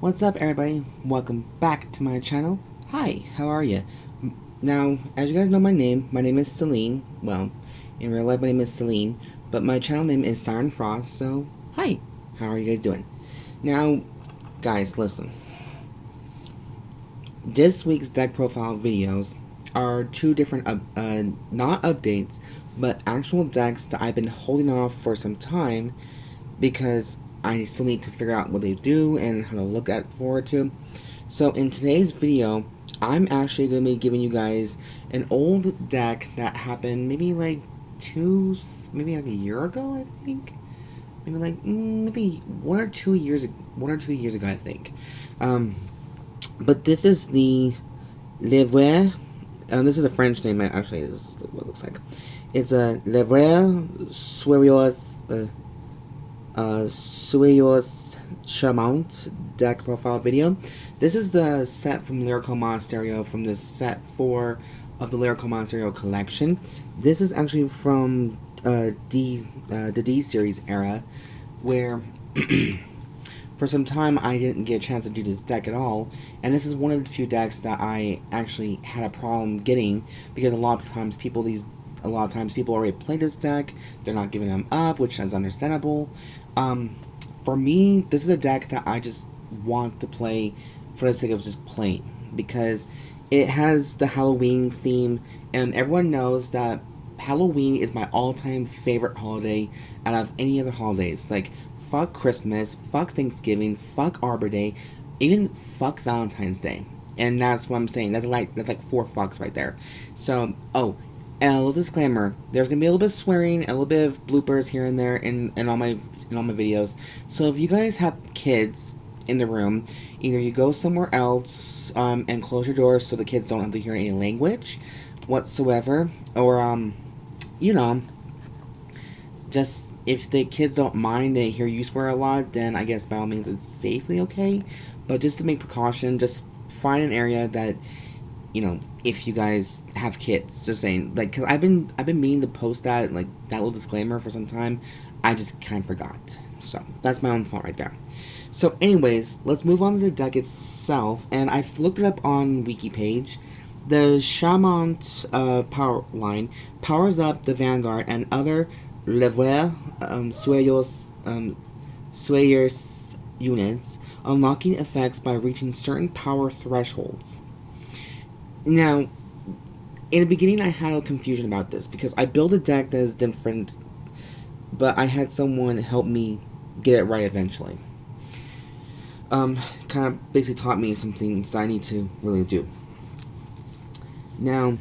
What's up, everybody? Welcome back to my channel. Hi, how are you? Now, as you guys know my name is Celine. Well, in real life my name is Celine, but my channel name is Siren Frost, so hi, how are you guys doing? Now, guys, listen. This week's deck profile videos are two different, not updates, but actual decks that I've been holding off for some time because I still need to figure out what they do and how to look at forward to. So in today's video, I'm actually going to be giving you guys an old deck that happened maybe like maybe like a year ago, I think. Maybe like maybe 1 or 2 years ago, I think. But this is the LeVre. This is a French name. Actually, this is what it looks like. It's a LeVre SoeurS. SoeurS Charmout deck profile video. This is the set from Lyrical Monasterio, from the set 4 of the Lyrical Monasterio collection. This is actually from the D series era, where for some time I didn't get a chance to do this deck at all, and this is one of the few decks that I actually had a problem getting, because a lot of times people already play this deck, they're not giving them up, which is understandable. For me, this is a deck that I just want to play for the sake of just playing, because it has the Halloween theme, and everyone knows that Halloween is my all-time favorite holiday out of any other holidays. Like, fuck Christmas, fuck Thanksgiving, fuck Arbor Day, even fuck Valentine's Day. And that's what I'm saying. That's like 4 fucks right there. So, oh, and a little disclaimer, there's going to be a little bit of swearing, a little bit of bloopers here and there in all my videos. So if you guys have kids in the room, either you go somewhere else and close your doors so the kids don't have to hear any language whatsoever, or you know, just if the kids don't mind they hear you swear a lot, then I guess by all means it's safely okay. But just to make precaution, just find an area that, you know, if you guys have kids, just saying, like, because I've been meaning to post that, like, that little disclaimer for some time. I just kind of forgot. So, that's my own fault right there. So, anyways, let's move on to the deck itself. And I've looked it up on Wiki page. The Charmout power line powers up the Vanguard and other LeVre SoeurS units, unlocking effects by reaching certain power thresholds. Now, in the beginning I had a confusion about this, because I built a deck that is different, but I had someone help me get it right eventually. Kind of basically taught me some things that I need to really do. Now,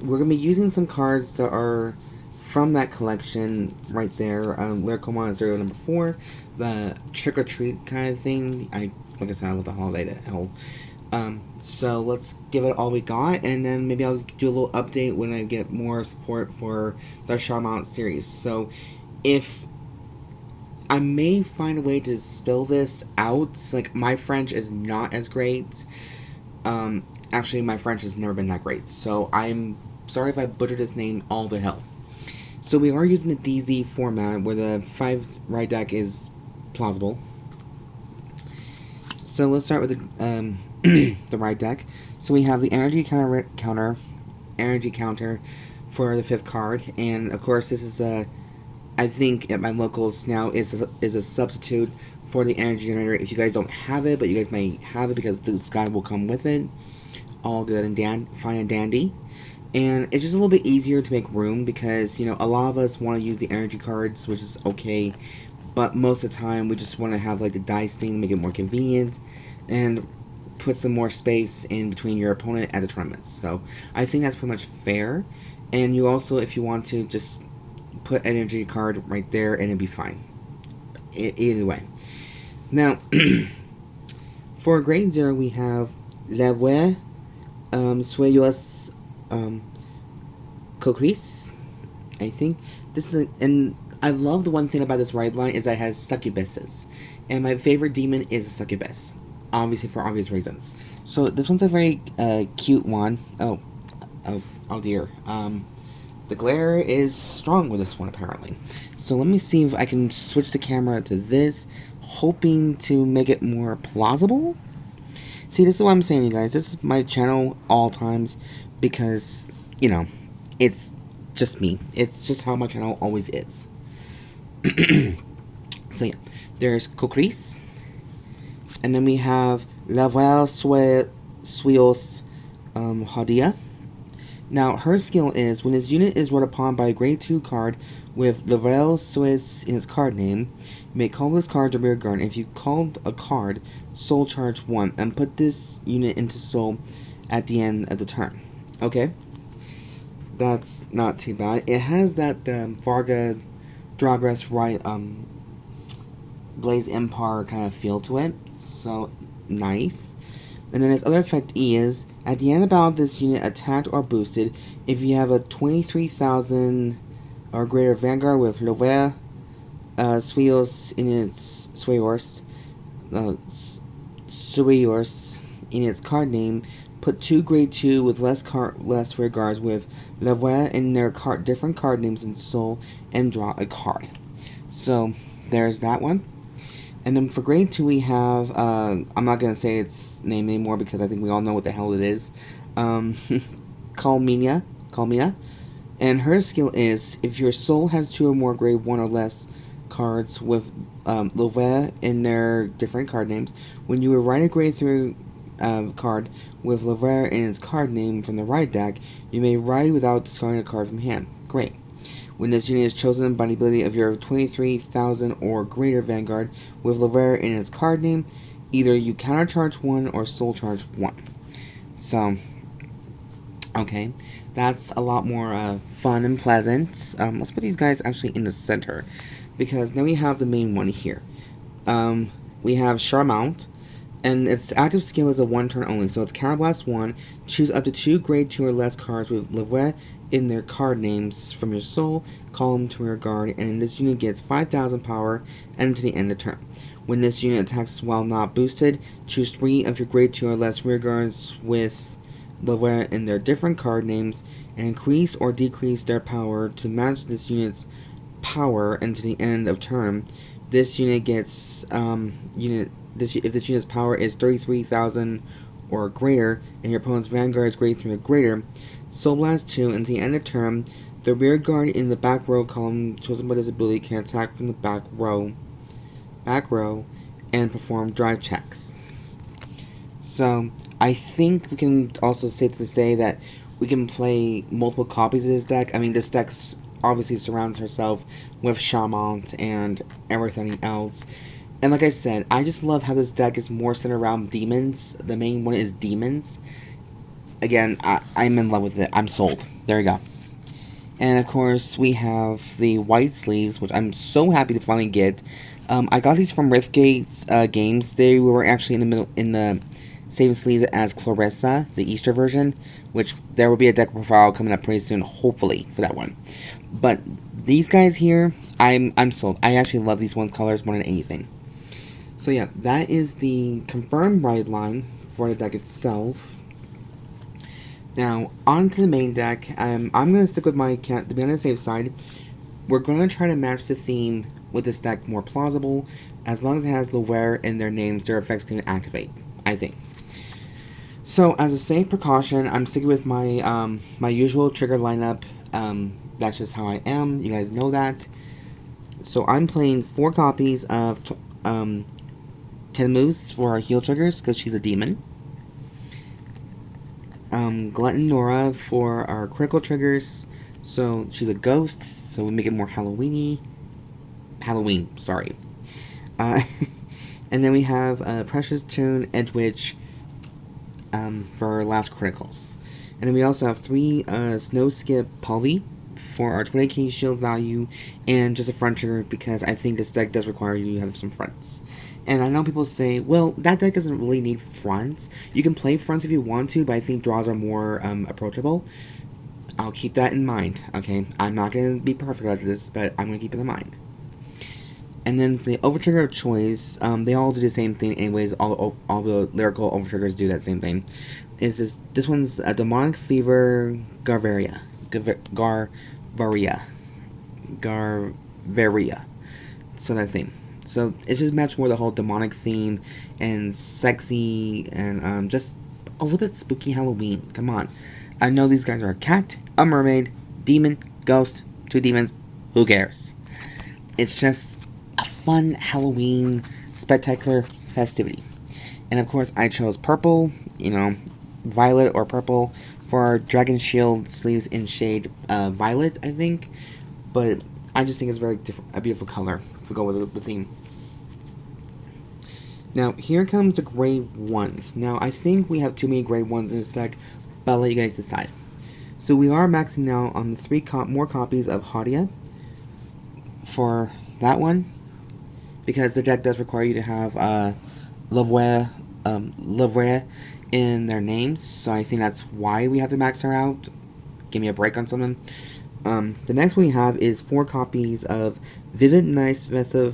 we're going to be using some cards that are from that collection right there. Lyrical Monasterio number 4, the trick or treat kind of thing. Like I said, I love the holiday to hell. So let's give it all we got, and then maybe I'll do a little update when I get more support for the Charmout series. So if I may find a way to spill this out, like, my French is not as great. Actually, my French has never been that great, so I'm sorry if I butchered his name all to hell. So we are using the DZ format, where the 5 right deck is plausible. So let's start with the the right deck. So we have the energy counter for the 5th card, and of course this is I think at my locals now is a substitute for the energy generator. If you guys don't have it, but you guys may have it because this guy will come with it, all good and fine and dandy. And it's just a little bit easier to make room, because, you know, a lot of us want to use the energy cards, which is okay, but most of the time we just want to have, like, the dice thing to make it more convenient and put some more space in between your opponent at the tournaments. So I think that's pretty much fair. And you also, if you want to, just put an energy card right there and it'd be fine. Either way. Now, for grade 0 we have LeVre SoeurS Cocris, I think. This is and I love the one thing about this ride line is that it has succubuses, and my favorite demon is a succubus, obviously for obvious reasons. So this one's a very cute one. Oh dear. The glare is strong with this one, apparently. So let me see if I can switch the camera to this. hoping to make it more plausible. See, this is what I'm saying, you guys. This is my channel all times because, you know, it's just me. It's just how my channel always is. So yeah, there's Cocris, and then we have LeVre SoeurS Haudia. Now, her skill is, when this unit is ruled upon by a grade 2 card with LeVre SoeurS in its card name, you may call this card to rear guard. If you called a card, soul charge 1, and put this unit into soul at the end of the turn. Okay? That's not too bad. It has that Varga Dragras right Blaze Empire kind of feel to it, so nice. And then its other effect is, at the end of battle, this unit attacked or boosted. If you have a 23,000 or greater Vanguard with LeVre SoeurS in its SoeurS in its card name, put 2 grade 2 with less regards with LeVre in their different card names in soul and draw a card. So there's that one. And then for grade 2 we have, I'm not going to say its name anymore because I think we all know what the hell it is. Calmina. And her skill is, if your soul has 2 or more grade 1 or less cards with LeVre in their different card names, when you write a grade 3 card with LeVre in its card name from the right deck, you may write without discarding a card from hand. Great. When this unit is chosen by the ability of your 23,000 or greater Vanguard with LeVre in its card name, either you countercharge 1 or soul charge 1. So, okay, that's a lot more fun and pleasant. Let's put these guys actually in the center, because now we have the main one here. We have Charmout, and its active skill is a 1 turn only, so it's Counterblast 1, choose up to 2 grade 2 or less cards with LeVre in their card names from your soul, call them to your guard, and this unit gets 5,000 power and to the end of turn. When this unit attacks while not boosted, choose 3 of your grade 2 or less rear guards with LeVre in their different card names, and increase or decrease their power to match this unit's power and to the end of turn. This unit gets if this unit's power is 33,000 or greater, and your opponent's Vanguard is grade 3 or greater, Soul Blast 2, and at the end of turn, the rear guard in the back row column chosen by this ability can attack from the back row, and perform drive checks. So, I think we can also safely say that we can play multiple copies of this deck. I mean, this deck obviously surrounds herself with Charmout and everything else. And like I said, I just love how this deck is more centered around demons. The main one is demons. Again, I'm in love with it. I'm sold. There you go. And of course, we have the white sleeves, which I'm so happy to finally get. I got these from Riftgate Games. They were actually in the same sleeves as Clarissa, the Easter version, which there will be a deck profile coming up pretty soon, hopefully, for that one. But these guys here, I'm sold. I actually love these one colors more than anything. So yeah, that is the confirmed ride line for the deck itself. Now, on to the main deck. I'm going to stick with my cat to be on the safe side. We're going to try to match the theme with this deck more plausible. As long as it has LeVre in their names, their effects can activate, I think. So, as a safe precaution, I'm sticking with my my usual trigger lineup. That's just how I am. You guys know that. So, I'm playing 4 copies of Tanmuz for our heal triggers, because she's a demon. Glutton Nora for our critical triggers, so she's a ghost, so we make it more Halloween, sorry. And then we have Precious Tune Edwige for our last criticals. And then we also have 3 Snowskip Palvi for our 20k shield value, and just a front trigger, because I think this deck does require you to have some fronts. And I know people say, well, that deck doesn't really need fronts. You can play fronts if you want to, but I think draws are more approachable. I'll keep that in mind, okay? I'm not going to be perfect at this, but I'm going to keep it in mind. And then for the overtrigger of choice, they all do the same thing anyways. All the lyrical overtriggers do that same thing. This one's a Demonic Fever Garviera. So that thing. So it's just matched more the whole demonic theme and sexy and just a little bit spooky Halloween. Come on. I know these guys are a cat, a mermaid, demon, ghost, 2 demons. Who cares? It's just a fun Halloween spectacular festivity. And of course I chose purple, you know, violet or purple for our Dragon Shield sleeves in shade violet, I think. But I just think it's a beautiful color if we go with the theme. Now, here comes the grade 1s. Now, I think we have too many grade 1s in this deck, but I'll let you guys decide. So we are maxing now on the 3 more copies of Haudia for that one, because the deck does require you to have LeVre in their names, so I think that's why we have to max her out. Give me a break on something. The next one we have is 4 copies of Vivid Night Festival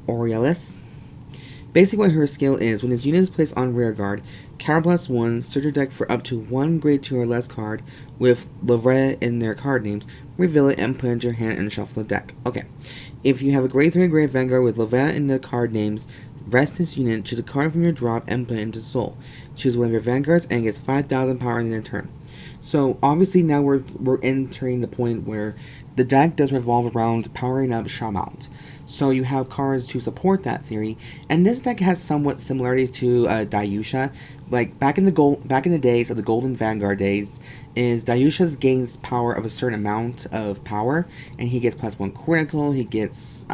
Orialis. Basically what her skill is, when this unit is placed on rearguard, Counterblast 1, search your deck for up to 1 grade 2 or less card with LeVre in their card names, reveal it and put it into your hand and shuffle the deck. Okay, if you have a grade 3 or grade Vanguard with LeVre in the card names, rest this unit, choose a card from your drop and put it into Soul. Choose one of your Vanguards and it gets 5,000 power in the turn. So obviously now we're entering the point where the deck does revolve around powering up Charmout. So you have cards to support that theory, and this deck has somewhat similarities to Dayusha. Like back in the days of the Golden Vanguard days, is Dayusha's gains power of a certain amount of power, and he gets +1 critical. He gets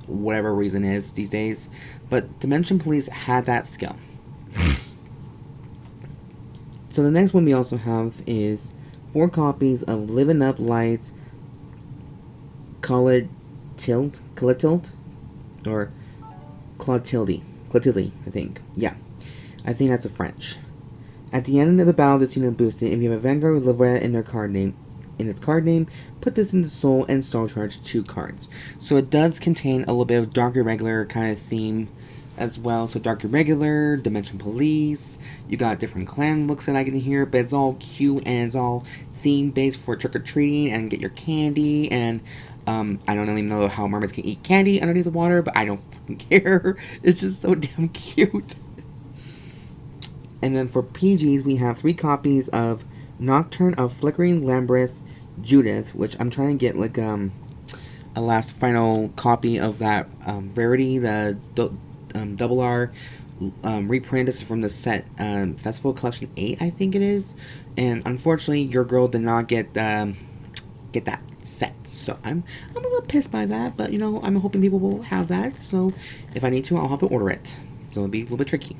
whatever reason is these days, but Dimension Police had that skill. So the next one we also have is 4 copies of Liven-up Light Coltilde, or Clautilde, I think. Yeah, I think that's a French. At the end of the battle, this unit boosted. If you have a Vanguard with LeVre in its card name, put this into Soul and Soul Charge 2 cards. So it does contain a little bit of Dark Irregular kind of theme as well. So Dark Irregular, Dimension Police, you got different clan looks that I can hear, but it's all cute and it's all theme based for trick-or-treating and get your candy. And I don't even know how mermaids can eat candy underneath the water, but I don't fucking care. It's just so damn cute. And then for PGs, we have 3 copies of Nocturne of Flickering, Lambency, Judith, which I'm trying to get like a last final copy of that rarity, the double R reprint. This is from the set Festival Collection 8, I think it is. And unfortunately, your girl did not get that set, so I'm a little pissed by that, but you know, I'm hoping people will have that, so if I need to, I'll have to order it, so it'll be a little bit tricky.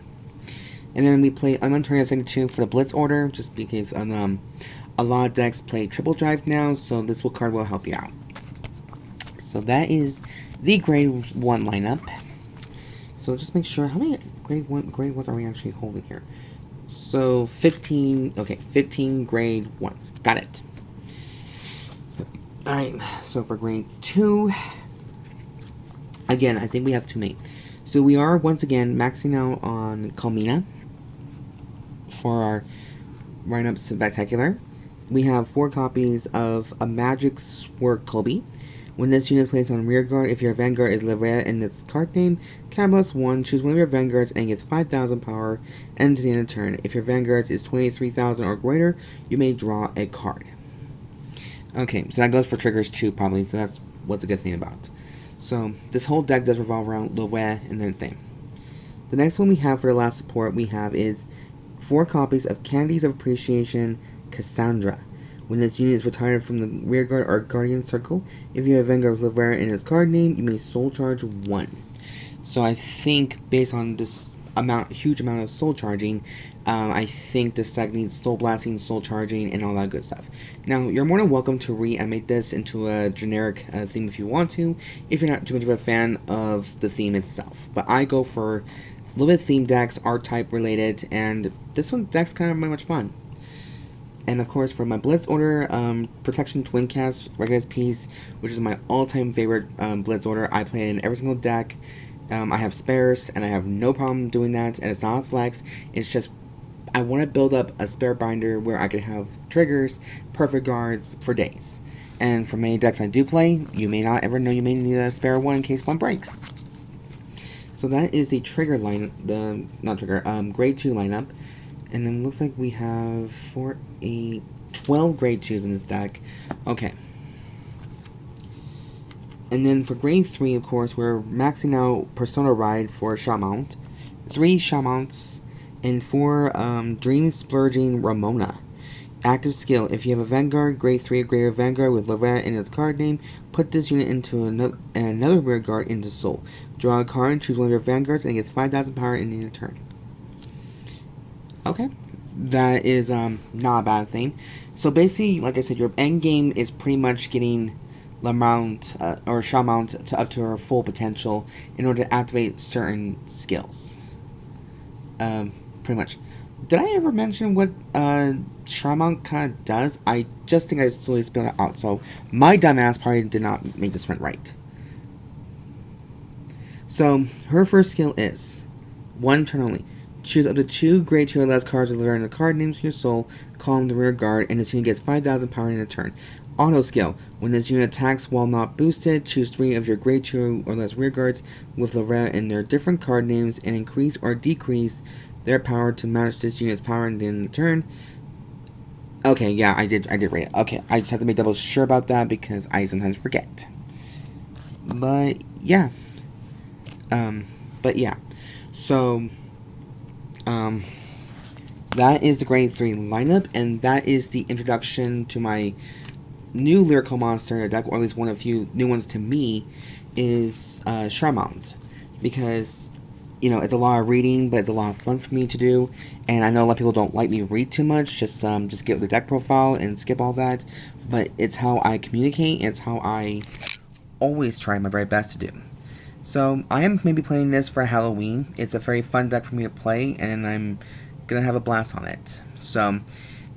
And then we play Elementaria Sanctitude for the Blitz order, just because a lot of decks play triple drive now, so this card will help you out. So that is the grade 1 lineup. So just make sure, how many grade 1s are we actually holding here? So 15, okay, 15 grade 1s, got it. Alright, so for grade 2, again, I think we have too many. So we are, once again, maxing out on Calmina for our Rhine-up Spectacular. We have 4 copies of a Magic Sword Colby. When this unit is placed on rearguard, if your Vanguard is LeVre in its card name, Counterblast 1, choose one of your Vanguards and gets 5,000 power, and to the end of the turn. If your Vanguards is 23,000 or greater, you may draw a card. Okay, so that goes for triggers too, probably, so that's what's a good thing about. So, this whole deck does revolve around LeVre and their name. The next one we have for the last support we have is 4 copies of Candies of Appreciation, Casandra. When this unit is retired from the rearguard or guardian circle, if you have Vanguard with LeVre in its card name, you may Soul Charge 1. So I think, based on this huge amount of soul charging, I think this deck needs soul blasting, soul charging, and all that good stuff. Now, you're more than welcome to reanimate this into a generic theme if you want to, if you're not too much of a fan of the theme itself. But I go for a little bit of theme decks, art type related, and this deck's kind of very much fun. And of course, for my Blitz order, Protection Twin Cast Regulus piece, which is my all-time favorite Blitz order. I play it in every single deck. I have spares, and I have no problem doing that, and it's not a flex. It's just, I want to build up a spare binder where I can have triggers, perfect guards for days. And for many decks I do play, you may not ever know you may need a spare one in case one breaks. So that is the trigger line, grade 2 lineup. And then looks like we have 12 grade 2s in this deck. Okay. And then for grade 3, of course, we're maxing out Persona Ride for Charmout, 3 Charmouts, and 4 Dream Splurging Ramona. Active skill: if you have a Vanguard, grade 3 or greater Vanguard with LeVre in its card name, put this unit into another rear guard into Soul. Draw a card and choose one of your Vanguards, and it gets 5,000 power in the turn. Okay. That is not a bad thing. So basically, like I said, your end game is pretty much getting Charmout to up to her full potential in order to activate certain skills. Pretty much. Did I ever mention what Charmout kind of does? I just think I slowly spelled it out, so my dumbass probably did not make this one right. So, her first skill is 1 turn only. Choose up to 2 grade 2 or less cards with the card names from your soul, call them the rear guard, and this unit gets 5,000 power in a turn. Auto skill: when this unit attacks while not boosted, choose 3 of your grade 2 or less rear guards with LeVre and their different card names and increase or decrease their power to match this unit's power in the turn. Okay, yeah, I did read it. Okay, I just have to make double sure about that because I sometimes forget. But yeah. So that is the grade 3 lineup, and that is the introduction to my new Lyrical Monasterio deck, or at least one of a few new ones to me, is Charmout. Because, you know, it's a lot of reading, but it's a lot of fun for me to do. And I know a lot of people don't like me read too much, just get with the deck profile and skip all that. But it's how I communicate, it's how I always try my very best to do. So, I am maybe playing this for Halloween. It's a very fun deck for me to play, and I'm gonna have a blast on it. So,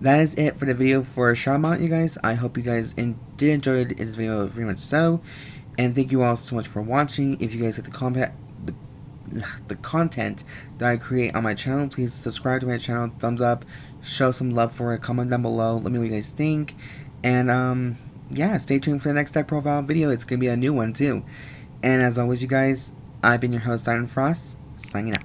that is it for the video for Charmout, you guys. I hope you guys did enjoy this video very much so. And thank you all so much for watching. If you guys like the content that I create on my channel, please subscribe to my channel, thumbs up, show some love for it, comment down below, let me know what you guys think. And, yeah, stay tuned for the next deck profile video. It's gonna be a new one, too. And as always, you guys, I've been your host, Frost, signing out.